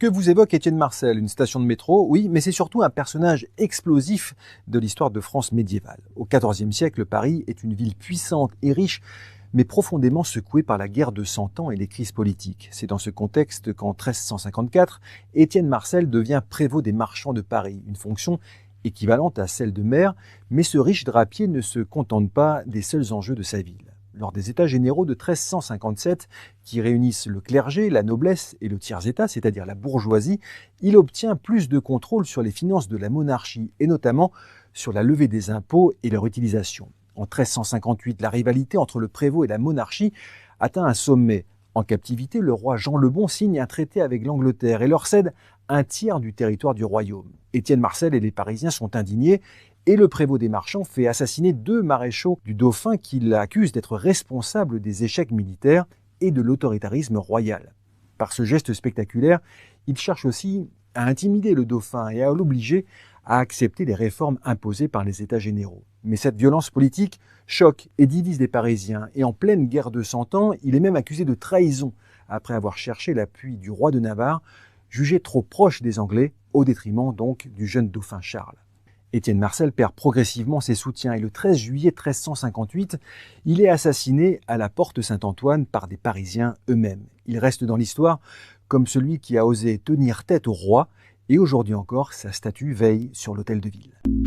Que vous évoque Étienne Marcel? Une station de métro? Oui, mais c'est surtout un personnage explosif de l'histoire de France médiévale. Au XIVe siècle, Paris est une ville puissante et riche, mais profondément secouée par la guerre de Cent Ans et les crises politiques. C'est dans ce contexte qu'en 1354, Étienne Marcel devient prévôt des marchands de Paris, une fonction équivalente à celle de maire, mais ce riche drapier ne se contente pas des seuls enjeux de sa ville. Lors des États généraux de 1357, qui réunissent le clergé, la noblesse et le tiers-état, c'est-à-dire la bourgeoisie, il obtient plus de contrôle sur les finances de la monarchie, et notamment sur la levée des impôts et leur utilisation. En 1358, la rivalité entre le prévôt et la monarchie atteint un sommet. En captivité, le roi Jean le Bon signe un traité avec l'Angleterre et leur cède un tiers du territoire du royaume. Étienne Marcel et les Parisiens sont indignés et le prévôt des marchands fait assassiner 2 maréchaux du dauphin qu'il accuse d'être responsables des échecs militaires et de l'autoritarisme royal. Par ce geste spectaculaire, il cherche aussi à intimider le dauphin et à l'obliger à accepter les réformes imposées par les États généraux. Mais cette violence politique choque et divise les Parisiens, et en pleine guerre de Cent Ans, il est même accusé de trahison après avoir cherché l'appui du roi de Navarre, jugé trop proche des Anglais, au détriment donc du jeune dauphin Charles. Étienne Marcel perd progressivement ses soutiens et le 13 juillet 1358, il est assassiné à la porte Saint-Antoine par des Parisiens eux-mêmes. Il reste dans l'histoire comme celui qui a osé tenir tête au roi et aujourd'hui encore, sa statue veille sur l'hôtel de ville.